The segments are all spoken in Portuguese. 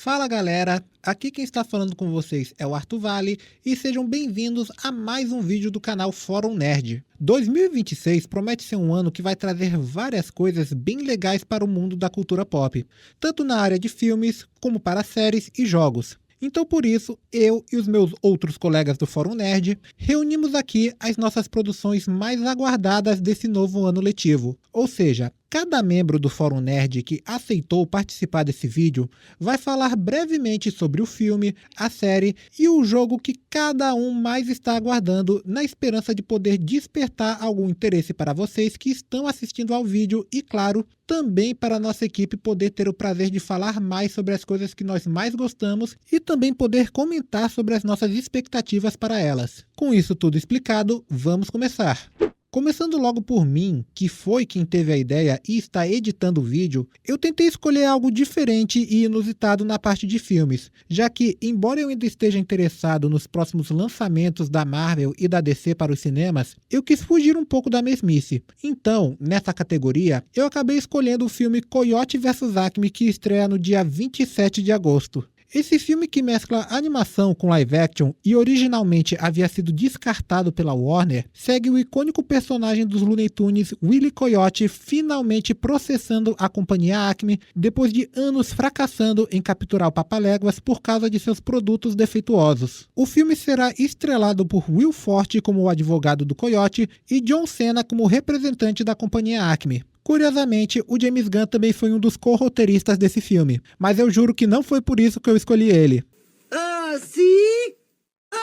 Fala galera, aqui quem está falando com vocês é o Arthur Vale e sejam bem-vindos a mais um vídeo do canal Fórum Nerd. 2026 promete ser um ano que vai trazer várias coisas bem legais para o mundo da cultura pop, tanto na área de filmes como para séries e jogos. Então por isso, eu e os meus outros colegas do Fórum Nerd reunimos aqui as nossas produções mais aguardadas desse novo ano letivo. Ou seja, cada membro do Fórum Nerd que aceitou participar desse vídeo vai falar brevemente sobre o filme, a série e o jogo que cada um mais está aguardando, na esperança de poder despertar algum interesse para vocês que estão assistindo ao vídeo e, claro, também para a nossa equipe poder ter o prazer de falar mais sobre as coisas que nós mais gostamos e também poder comentar sobre as nossas expectativas para elas. Com isso tudo explicado, vamos começar! Começando logo por mim, que foi quem teve a ideia e está editando o vídeo, eu tentei escolher algo diferente e inusitado na parte de filmes, já que, embora eu ainda esteja interessado nos próximos lançamentos da Marvel e da DC para os cinemas, eu quis fugir um pouco da mesmice. Então, nessa categoria, eu acabei escolhendo o filme Coyote vs Acme, que estreia no dia 27 de agosto. Esse filme, que mescla animação com live action e originalmente havia sido descartado pela Warner, segue o icônico personagem dos Looney Tunes, Wile Coyote, finalmente processando a companhia Acme depois de anos fracassando em capturar o Papaléguas por causa de seus produtos defeituosos. O filme será estrelado por Will Forte como o advogado do Coyote e John Cena como representante da companhia Acme. Curiosamente, o James Gunn também foi um dos co-roteiristas desse filme, mas eu juro que não foi por isso que eu escolhi ele. Ah, sim?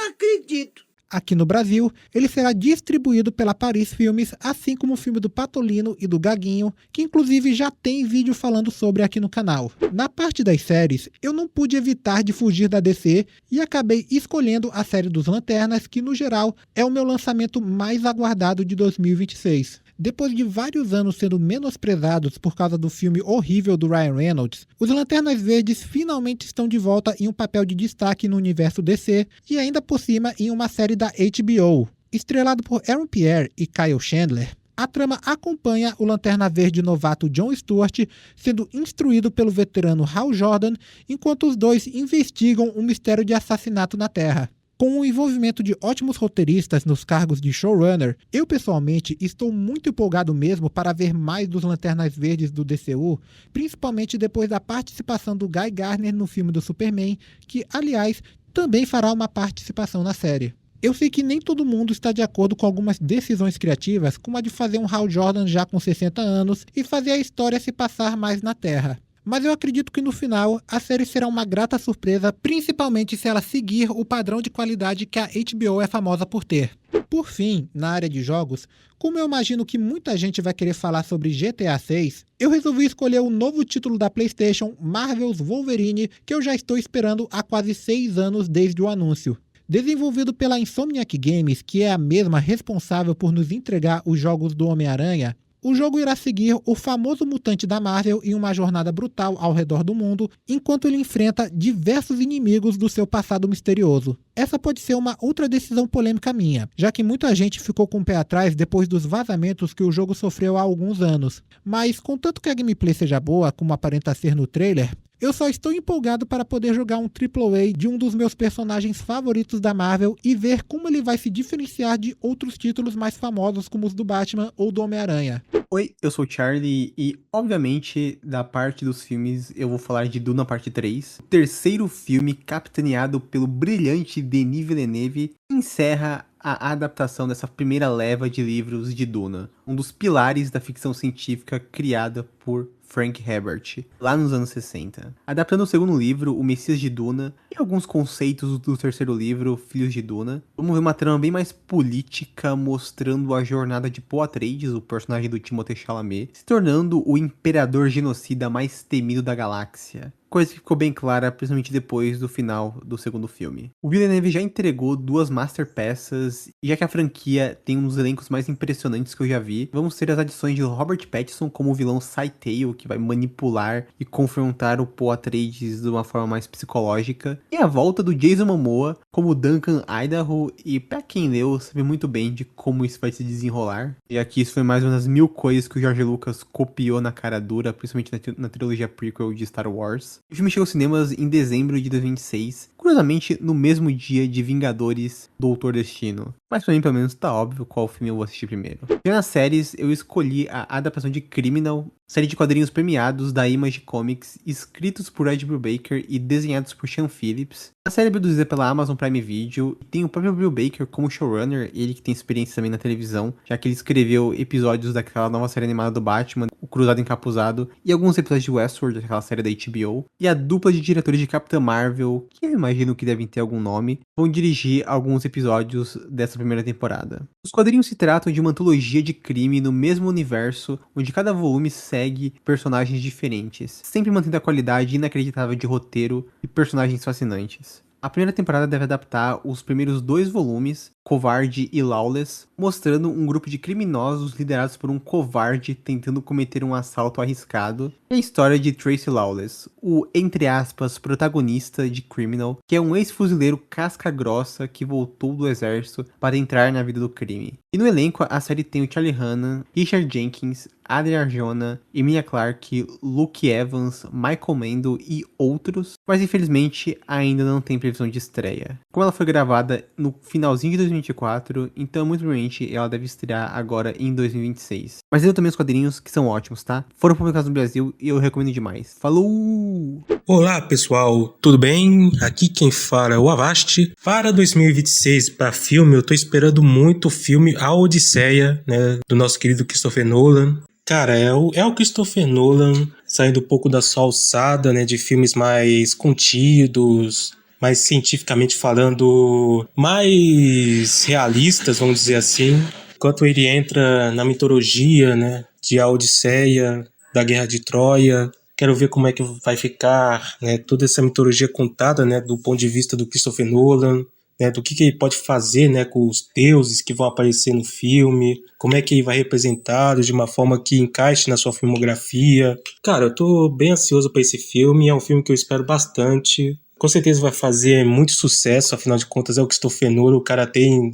Acredito. Aqui no Brasil, ele será distribuído pela Paris Filmes, assim como o filme do Patolino e do Gaguinho, que inclusive já tem vídeo falando sobre aqui no canal. Na parte das séries, eu não pude evitar de fugir da DC e acabei escolhendo a série dos Lanternas, que no geral é o meu lançamento mais aguardado de 2026. Depois de vários anos sendo menosprezados por causa do filme horrível do Ryan Reynolds, os Lanternas Verdes finalmente estão de volta em um papel de destaque no universo DC e ainda por cima em uma série da HBO. Estrelado por Aaron Pierre e Kyle Chandler, a trama acompanha o Lanterna Verde novato John Stewart sendo instruído pelo veterano Hal Jordan enquanto os dois investigam um mistério de assassinato na Terra. Com o envolvimento de ótimos roteiristas nos cargos de showrunner, eu pessoalmente estou muito empolgado mesmo para ver mais dos Lanternas Verdes do DCU, principalmente depois da participação do Guy Gardner no filme do Superman, que, aliás, também fará uma participação na série. Eu sei que nem todo mundo está de acordo com algumas decisões criativas, como a de fazer um Hal Jordan já com 60 anos e fazer a história se passar mais na Terra. Mas eu acredito que no final a série será uma grata surpresa, principalmente se ela seguir o padrão de qualidade que a HBO é famosa por ter. Por fim, na área de jogos, como eu imagino que muita gente vai querer falar sobre GTA 6, eu resolvi escolher o novo título da PlayStation, Marvel's Wolverine, que eu já estou esperando há quase 6 anos desde o anúncio. Desenvolvido pela Insomniac Games, que é a mesma responsável por nos entregar os jogos do Homem-Aranha, o jogo irá seguir o famoso mutante da Marvel em uma jornada brutal ao redor do mundo, enquanto ele enfrenta diversos inimigos do seu passado misterioso. Essa pode ser uma outra decisão polêmica minha, já que muita gente ficou com o pé atrás depois dos vazamentos que o jogo sofreu há alguns anos. Mas, contanto que a gameplay seja boa, como aparenta ser no trailer, eu só estou empolgado para poder jogar um AAA de um dos meus personagens favoritos da Marvel e ver como ele vai se diferenciar de outros títulos mais famosos como os do Batman ou do Homem-Aranha. Oi, eu sou o Charlie e, obviamente, da parte dos filmes eu vou falar de Duna Parte 3. O terceiro filme, capitaneado pelo brilhante Denis Villeneuve, encerra a adaptação dessa primeira leva de livros de Duna, um dos pilares da ficção científica criada por Frank Herbert, lá nos anos 60. Adaptando o segundo livro, O Messias de Duna, e alguns conceitos do terceiro livro, Filhos de Duna, vamos ver uma trama bem mais política, mostrando a jornada de Paul Atreides, o personagem do Timothée Chalamet, se tornando o imperador genocida mais temido da galáxia. Coisa que ficou bem clara, principalmente depois do final do segundo filme. O Villeneuve já entregou 2 masterpeças, e já que a franquia tem um dos elencos mais impressionantes que eu já vi, vamos ter as adições de Robert Pattinson como o vilão Scytale, que vai manipular e confrontar o Paul Atreides de uma forma mais psicológica. E a volta do Jason Momoa como Duncan Idaho, e pra quem leu, sabe muito bem de como isso vai se desenrolar. Já que isso foi mais uma das 1000 coisas que o George Lucas copiou na cara dura, principalmente na trilogia prequel de Star Wars. O filme chegou aos cinemas em dezembro de 2026, curiosamente no mesmo dia de Vingadores Doutor Destino. Mas pra mim, pelo menos, tá óbvio qual filme eu vou assistir primeiro. Já nas séries, eu escolhi a adaptação de Criminal, série de quadrinhos premiados da Image Comics, escritos por Ed Brubaker e desenhados por Sean Phillips. A série é produzida pela Amazon Prime Video e tem o próprio Brubaker como showrunner, ele que tem experiência também na televisão, já que ele escreveu episódios daquela nova série animada do Batman, O Cruzado Encapuzado, e alguns episódios de Westworld, daquela série da HBO. E a dupla de diretores de Capitã Marvel, que eu imagino que devem ter algum nome, vão dirigir alguns episódios dessa primeira temporada. Os quadrinhos se tratam de uma antologia de crime no mesmo universo, onde cada volume segue personagens diferentes, sempre mantendo a qualidade inacreditável de roteiro e personagens fascinantes. A primeira temporada deve adaptar os primeiros 2 volumes, Covarde e Lawless, mostrando um grupo de criminosos liderados por um covarde tentando cometer um assalto arriscado, e a história de Tracy Lawless, o, entre aspas, protagonista de Criminal, que é um ex-fuzileiro casca-grossa que voltou do exército para entrar na vida do crime. E no elenco, a série tem o Charlie Hunnam, Richard Jenkins, Adria Arjona, Emilia Clarke, Luke Evans, Michael Mando e outros, mas infelizmente ainda não tem previsão de estreia. Como ela foi gravada no finalzinho de 2024, então muito provavelmente ela deve estrear agora em 2026. Mas eu também os quadrinhos que são ótimos, tá? Foram publicados no Brasil e eu recomendo demais. Falou! Olá pessoal, tudo bem? Aqui quem fala é o Avast. Para 2026, para filme, eu tô esperando muito o filme A Odisseia, né, do nosso querido Christopher Nolan. Cara, é o Christopher Nolan saindo um pouco da sua alçada, né, de filmes mais contidos, mais cientificamente falando, mais realistas, vamos dizer assim. Enquanto ele entra na mitologia, né, de A Odisseia, da Guerra de Troia. Quero ver como é que vai ficar, né, toda essa mitologia contada, né, do ponto de vista do Christopher Nolan. Né, do que ele pode fazer, né, com os deuses que vão aparecer no filme, como é que ele vai representá-los de uma forma que encaixe na sua filmografia. Cara, eu tô bem ansioso para esse filme, é um filme que eu espero bastante. Com certeza vai fazer muito sucesso, afinal de contas é o Christopher Nolan, o cara tem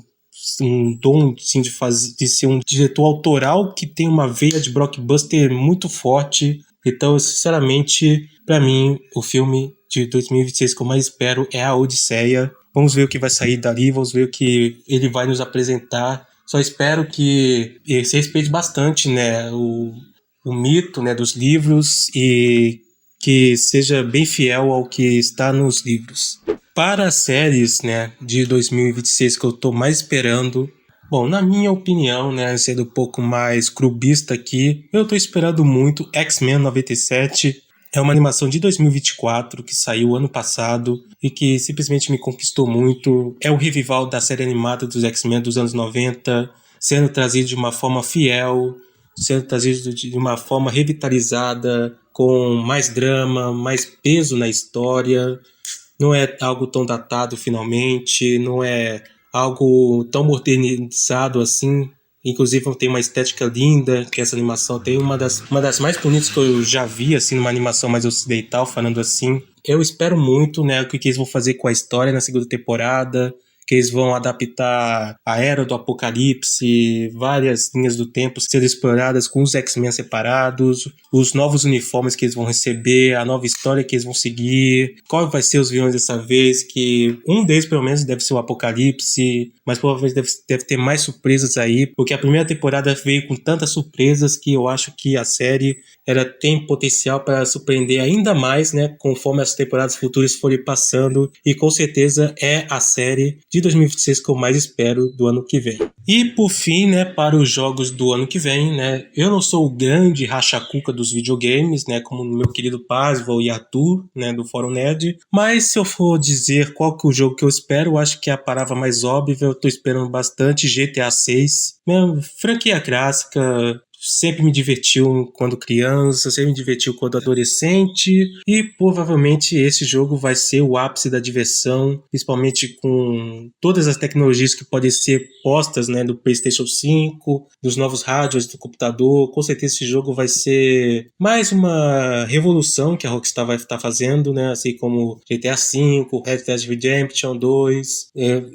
um dom assim, de ser um diretor autoral que tem uma veia de blockbuster muito forte. Então, sinceramente, para mim, o filme de 2026 que eu mais espero é A Odisseia. Vamos ver o que vai sair dali, vamos ver o que ele vai nos apresentar. Só espero que ele se respeite bastante, né, o mito, né, dos livros e que seja bem fiel ao que está nos livros. Para as séries, né, de 2026 que eu estou mais esperando, bom, na minha opinião, né, sendo um pouco mais clubista aqui, eu estou esperando muito X-Men 97. É uma animação de 2024 que saiu ano passado e que simplesmente me conquistou muito. É o revival da série animada dos X-Men dos anos 90, sendo trazido de uma forma fiel, sendo trazido de uma forma revitalizada, com mais drama, mais peso na história. Não é algo tão datado finalmente, não é algo tão modernizado assim. Inclusive tem uma estética linda, que essa animação tem uma das mais bonitas que eu já vi, assim, numa animação mais ocidental, falando assim. Eu espero muito, né, o que eles vão fazer com a história na segunda temporada, que eles vão adaptar a Era do Apocalipse, várias linhas do tempo sendo exploradas com os X-Men separados, os novos uniformes que eles vão receber, a nova história que eles vão seguir, qual vai ser os vilões dessa vez, que um deles pelo menos deve ser o Apocalipse, mas provavelmente deve ter mais surpresas aí, porque a primeira temporada veio com tantas surpresas que eu acho que a série ela tem potencial para surpreender ainda mais, né, conforme as temporadas futuras forem passando, e com certeza é a série de 2026 que eu mais espero do ano que vem. E por fim, né, para os jogos do ano que vem, né, eu não sou o grande racha-cuca dos videogames, né, como o meu querido Pasval e Arthur, né, do Fórum Nerd, mas se eu for dizer qual que é o jogo que eu espero, eu acho que é a palavra mais óbvia, eu tô esperando bastante GTA 6, né, franquia clássica, sempre me divertiu quando criança, sempre me divertiu quando adolescente, e provavelmente esse jogo vai ser o ápice da diversão, principalmente com todas as tecnologias que podem ser postas, né, do PlayStation 5, dos novos hardwares do computador. Com certeza esse jogo vai ser mais uma revolução que a Rockstar vai estar fazendo, né, assim como GTA V, Red Dead Redemption 2.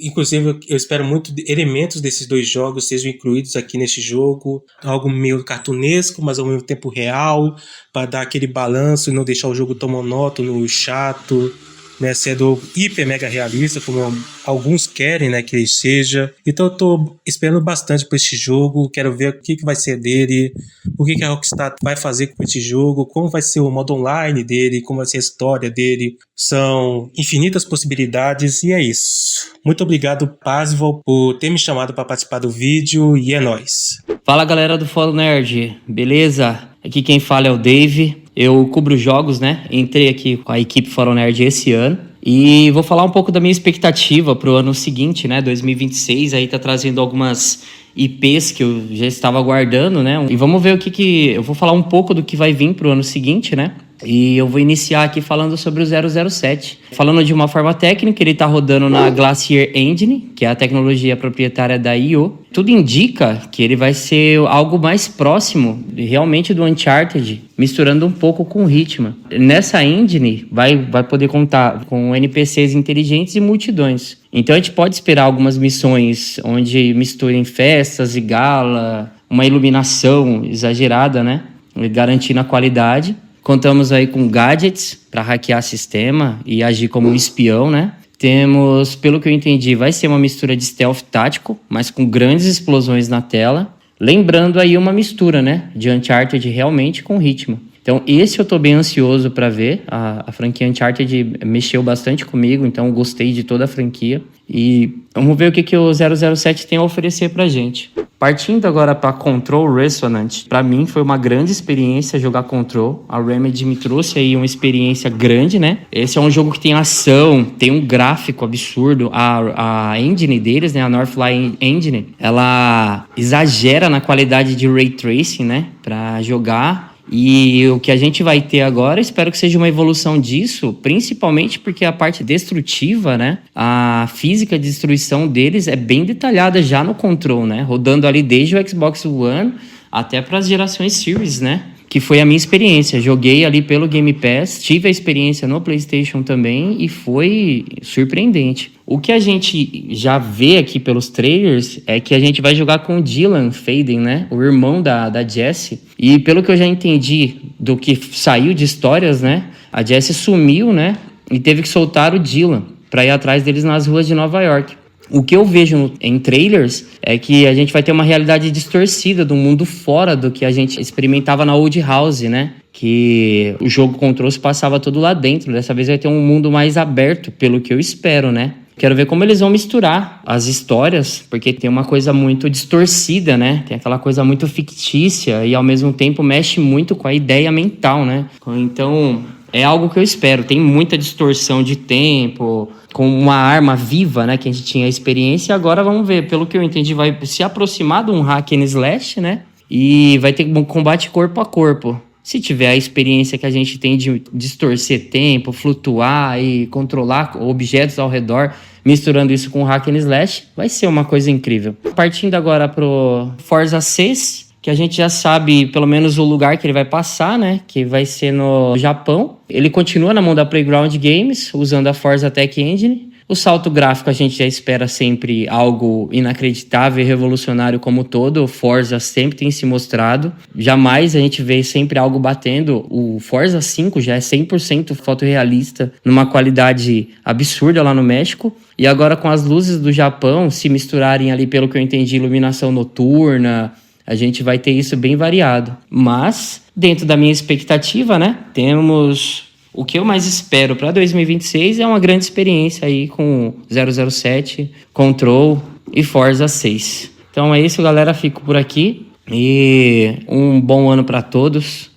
Inclusive eu espero muito elementos desses dois jogos sejam incluídos aqui nesse jogo, algo meio cartunesco, mas ao mesmo tempo real, para dar aquele balanço e não deixar o jogo tão monótono e chato, né, sendo hiper mega realista, como alguns querem, né, que ele seja. Então eu tô esperando bastante por esse jogo, quero ver o que vai ser dele, o que a Rockstar vai fazer com esse jogo, como vai ser o modo online dele, como vai ser a história dele. São infinitas possibilidades e é isso. Muito obrigado, Parzival, por ter me chamado para participar do vídeo, e é nóis. Fala, galera do Fórum Nerd, beleza? Aqui quem fala é o Dave. Eu cubro jogos, né? Entrei aqui com a equipe Fórum Nerd esse ano. E vou falar um pouco da minha expectativa pro ano seguinte, né? 2026, aí tá trazendo algumas IPs que eu já estava aguardando, né? E vamos ver o que... Eu vou falar um pouco do que vai vir pro ano seguinte, né? E eu vou iniciar aqui falando sobre o 007. Falando de uma forma técnica, ele está rodando na Glacier Engine, que é a tecnologia proprietária da IO. Tudo indica que ele vai ser algo mais próximo realmente do Uncharted, misturando um pouco com o Hitman. Nessa engine vai poder contar com NPCs inteligentes e multidões. Então a gente pode esperar algumas missões onde misturem festas e gala, uma iluminação exagerada, né? Garantindo a qualidade. Contamos aí com gadgets para hackear sistema e agir como um espião, né? Temos, pelo que eu entendi, vai ser uma mistura de stealth tático, mas com grandes explosões na tela. Lembrando aí uma mistura, né? De Uncharted realmente com Hitman. Então esse eu tô bem ansioso para ver. A franquia Uncharted mexeu bastante comigo, então gostei de toda a franquia. E vamos ver o que o 007 tem a oferecer pra gente. Partindo agora para Control Resonant, para mim foi uma grande experiência jogar Control. A Remedy me trouxe aí uma experiência grande, né? Esse é um jogo que tem ação, tem um gráfico absurdo. A engine deles, né? A Northlight Engine, ela exagera na qualidade de Ray Tracing, né? Para jogar. E o que a gente vai ter agora, espero que seja uma evolução disso, principalmente porque a parte destrutiva, né? A física de destruição deles é bem detalhada já no Control, né? Rodando ali desde o Xbox One até para as gerações Series, né? Que foi a minha experiência. Joguei ali pelo Game Pass, tive a experiência no PlayStation também e foi surpreendente. O que a gente já vê aqui pelos trailers é que a gente vai jogar com o Dylan Faden, né? O irmão da Jessie. E pelo que eu já entendi do que saiu de histórias, né? A Jessie sumiu, né? E teve que soltar o Dylan para ir atrás deles nas ruas de Nova York. O que eu vejo em trailers é que a gente vai ter uma realidade distorcida do mundo fora do que a gente experimentava na Old House, né? Que o jogo Control se passava tudo lá dentro. Dessa vez vai ter um mundo mais aberto, pelo que eu espero, né? Quero ver como eles vão misturar as histórias, porque tem uma coisa muito distorcida, né? Tem aquela coisa muito fictícia e ao mesmo tempo mexe muito com a ideia mental, né? Então é algo que eu espero. Tem muita distorção de tempo, com uma arma viva, né, que a gente tinha a experiência, e agora vamos ver, pelo que eu entendi, vai se aproximar de um hack and slash, né, e vai ter um combate corpo a corpo. Se tiver a experiência que a gente tem de distorcer tempo, flutuar e controlar objetos ao redor, misturando isso com hack and slash, vai ser uma coisa incrível. Partindo agora pro Forza 6, que a gente já sabe pelo menos o lugar que ele vai passar, né? Que vai ser no Japão. Ele continua na mão da Playground Games, usando a Forza Tech Engine. O salto gráfico a gente já espera sempre algo inacreditável e revolucionário como todo. O Forza sempre tem se mostrado. Jamais a gente vê sempre algo batendo. O Forza 5 já é 100% fotorrealista, numa qualidade absurda lá no México. E agora com as luzes do Japão se misturarem ali, pelo que eu entendi, iluminação noturna, a gente vai ter isso bem variado. Mas, dentro da minha expectativa, né, temos o que eu mais espero para 2026 é uma grande experiência aí com 007, Control e Forza 6. Então é isso, galera. Fico por aqui. E um bom ano para todos,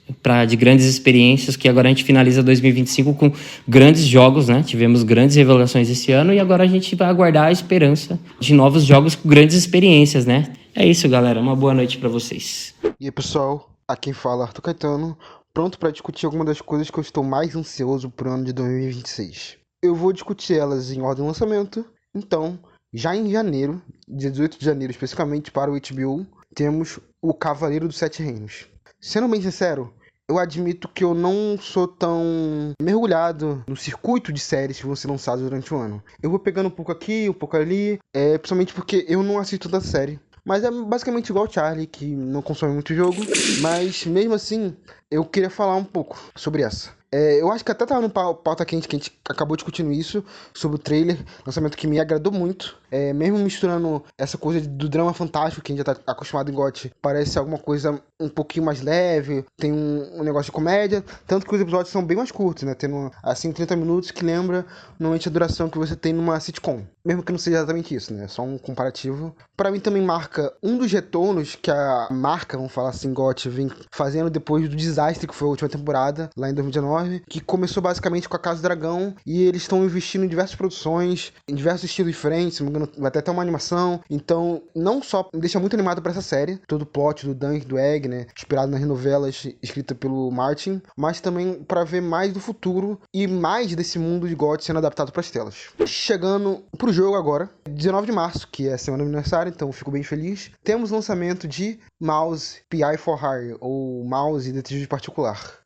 de grandes experiências, que agora a gente finaliza 2025 com grandes jogos, né? Tivemos grandes revelações esse ano e agora a gente vai aguardar a esperança de novos jogos com grandes experiências, né? É isso, galera. Uma boa noite pra vocês. E aí, pessoal, aqui quem fala é Arthur Caetano, pronto para discutir algumas das coisas que eu estou mais ansioso pro ano de 2026. Eu vou discutir elas em ordem de lançamento, então, já em janeiro, dia 18 de janeiro especificamente para o HBO, temos O Cavaleiro dos Sete Reinos. Sendo bem sincero, eu admito que eu não sou tão mergulhado no circuito de séries que vão ser lançadas durante o ano. Eu vou pegando um pouco aqui, um pouco ali, principalmente porque eu não assisto tanta série. Mas é basicamente igual o Charlie, que não consome muito jogo. Mas mesmo assim, eu queria falar um pouco sobre essa. Eu acho que até tava no pauta quente que a gente acabou discutindo isso, sobre o trailer, lançamento que me agradou muito. Mesmo misturando essa coisa do drama fantástico que a gente já tá acostumado em GOT, parece alguma coisa um pouquinho mais leve, tem um negócio de comédia, tanto que os episódios são bem mais curtos, né? Tendo assim 30 minutos, que lembra normalmente a duração que você tem numa sitcom. Mesmo que não seja exatamente isso, né? Só um comparativo. Pra mim também marca um dos retornos que a marca, vamos falar assim, GOT, vem fazendo depois do desastre que foi a última temporada, lá em 2019, que começou basicamente com a Casa do Dragão, e eles estão investindo em diversas produções, em diversos estilos diferentes, se não me engano, vai até ter uma animação. Então, não só me deixa muito animado pra essa série, todo o plot do Dunk, do Egg, né, inspirado nas novelas escritas pelo Martin, mas também pra ver mais do futuro e mais desse mundo de GOT sendo adaptado pras telas. Chegando pro jogo agora, 19 de março, que é a semana do aniversário, então fico bem feliz, temos o lançamento de Mouse PI for Hire, ou Mouse Detetive Particular.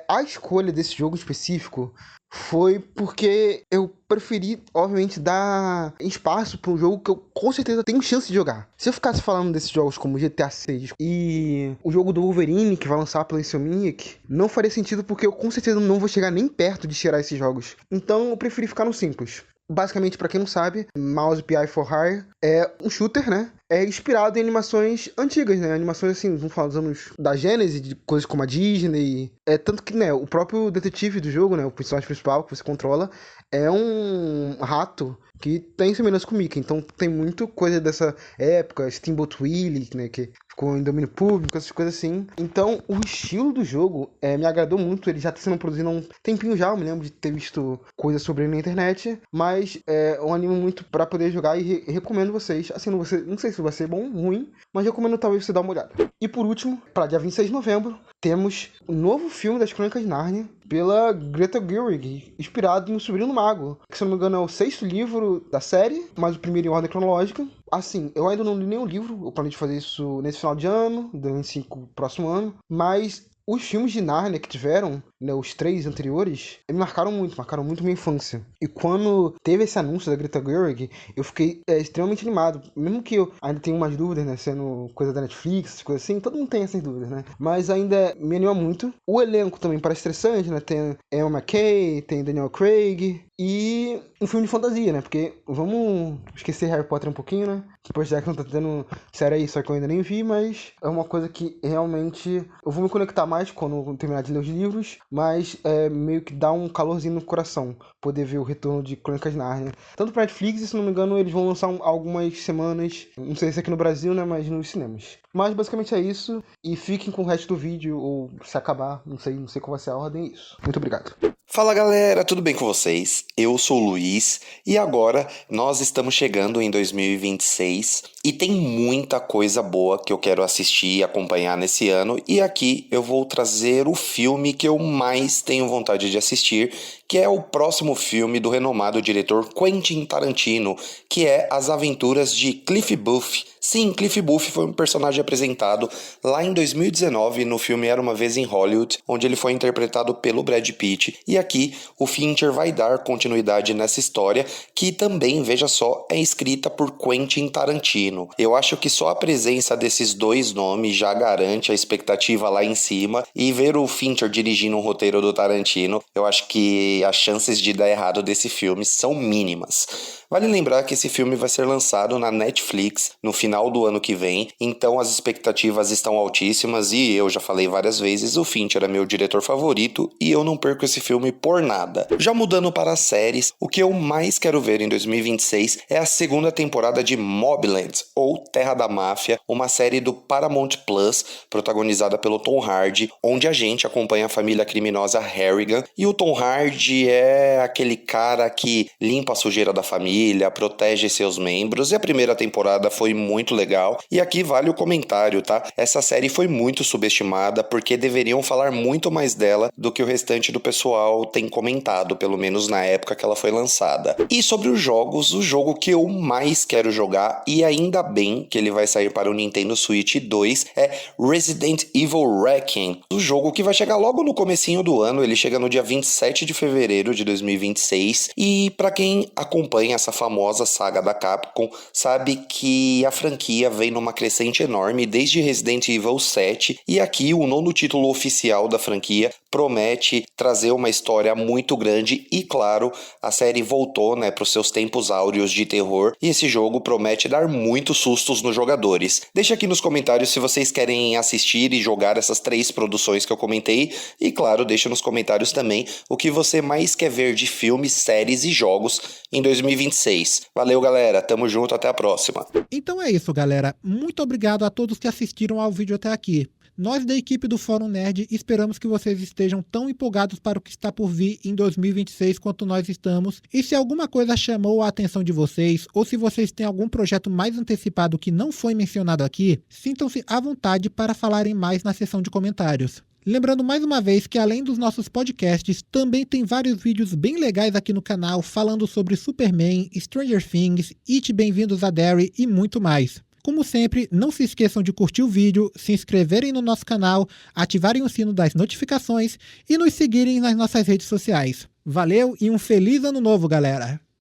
A escolha desse jogo específico foi porque eu preferi, obviamente, dar espaço para um jogo que eu com certeza tenho chance de jogar. Se eu ficasse falando desses jogos como GTA 6 e o jogo do Wolverine que vai lançar pela Insomniac, não faria sentido porque eu com certeza não vou chegar nem perto de cheirar esses jogos. Então eu preferi ficar no simples. Basicamente, pra quem não sabe, Mouse PI for Hire é um shooter, né? É inspirado em animações antigas, né? Animações, assim, vamos falar dos anos da Gênese, de coisas como a Disney. Tanto que, né, o próprio detetive do jogo, né, o personagem principal que você controla, é um rato que tem semelhança com o Mickey. Então tem muito coisa dessa época, Steamboat Willie, né, que ficou em domínio público, essas coisas assim. Então o estilo do jogo me agradou muito. Ele já está sendo produzido há um tempinho já, eu me lembro de ter visto coisas sobre ele na internet. Mas eu animo muito pra poder jogar e recomendo vocês. Assim, não sei se vai ser bom ou ruim, mas recomendo talvez você dar uma olhada. E por último, para dia 26 de novembro, temos o novo filme das Crônicas de Nárnia, pela Greta Gerwig, inspirado no Sobrinho do Mago, que se não me engano é o 6º livro da série, mas o primeiro em ordem cronológica. Assim, eu ainda não li nenhum livro, eu planejo fazer isso nesse final de ano, 2025, próximo ano, mas os filmes de Nárnia que tiveram, né, os 3 anteriores, me marcaram muito minha infância. E quando teve esse anúncio da Greta Gerwig, eu fiquei extremamente animado. Mesmo que eu ainda tenha umas dúvidas, né, sendo coisa da Netflix, essas coisas assim, todo mundo tem essas dúvidas, né? Mas ainda me anima muito. O elenco também parece interessante, né? Tem Emma McKay, tem Daniel Craig, e um filme de fantasia, né? Porque vamos esquecer Harry Potter um pouquinho, né? Depois já que não tá tendo série aí, só que eu ainda nem vi, mas é uma coisa que realmente eu vou me conectar mais quando eu terminar de ler os livros, mas meio que dá um calorzinho no coração poder ver o retorno de Crônicas de Nárnia. Tanto pra Netflix, e se não me engano, eles vão lançar algumas semanas, não sei se aqui no Brasil, né? Mas nos cinemas. Mas basicamente é isso, e fiquem com o resto do vídeo, ou se acabar, não sei qual vai ser a ordem, é isso. Muito obrigado. Fala galera, tudo bem com vocês? Eu sou o Luiz e agora nós estamos chegando em 2026 e tem muita coisa boa que eu quero assistir e acompanhar nesse ano, e aqui eu vou trazer o filme que eu mais tenho vontade de assistir, que é o próximo filme do renomado diretor Quentin Tarantino, que é As Aventuras de Cliff Booth. Sim, Cliff Booth foi um personagem apresentado lá em 2019 no filme Era Uma Vez em Hollywood, onde ele foi interpretado pelo Brad Pitt, e aqui o Fincher vai dar continuidade nessa história, que também, veja só, é escrita por Quentin Tarantino. Eu acho que só a presença desses dois nomes já garante a expectativa lá em cima, e ver o Fincher dirigindo um roteiro do Tarantino, eu acho que as chances de dar errado desse filme são mínimas. Vale lembrar que esse filme vai ser lançado na Netflix no final do ano que vem, então as expectativas estão altíssimas e eu já falei várias vezes, o Fincher é meu diretor favorito e eu não perco esse filme por nada. Já mudando para as séries, o que eu mais quero ver em 2026 é a segunda temporada de Mobland, ou Terra da Máfia, uma série do Paramount Plus, protagonizada pelo Tom Hardy, onde a gente acompanha a família criminosa Harrigan, e o Tom Hardy é aquele cara que limpa a sujeira da família, família, protege seus membros, e a primeira temporada foi muito legal. E aqui vale o comentário, tá? Essa série foi muito subestimada porque deveriam falar muito mais dela do que o restante do pessoal tem comentado, pelo menos na época que ela foi lançada. E sobre os jogos, o jogo que eu mais quero jogar, e ainda bem que ele vai sair para o Nintendo Switch 2, é Resident Evil Requiem. O jogo que vai chegar logo no comecinho do ano, ele chega no dia 27 de fevereiro de 2026, e para quem acompanha essa famosa saga da Capcom, sabe que a franquia vem numa crescente enorme desde Resident Evil 7, e aqui o nono título oficial da franquia promete trazer uma história muito grande e, claro, a série voltou, né, para os seus tempos áureos de terror, e esse jogo promete dar muitos sustos nos jogadores. Deixa aqui nos comentários se vocês querem assistir e jogar essas 3 produções que eu comentei, e claro, deixa nos comentários também o que você mais quer ver de filmes, séries e jogos em 2026. Valeu, galera, tamo junto, até a próxima. Então é isso, galera. Muito obrigado a todos que assistiram ao vídeo até aqui. Nós da equipe do Fórum Nerd esperamos que vocês estejam tão empolgados para o que está por vir em 2026 quanto nós estamos. E se alguma coisa chamou a atenção de vocês, ou se vocês têm algum projeto mais antecipado que não foi mencionado aqui, sintam-se à vontade para falarem mais na seção de comentários. Lembrando mais uma vez que além dos nossos podcasts, também tem vários vídeos bem legais aqui no canal falando sobre Superman, Stranger Things, It Bem-vindos a Derry e muito mais. Como sempre, não se esqueçam de curtir o vídeo, se inscreverem no nosso canal, ativarem o sino das notificações e nos seguirem nas nossas redes sociais. Valeu e um feliz ano novo, galera!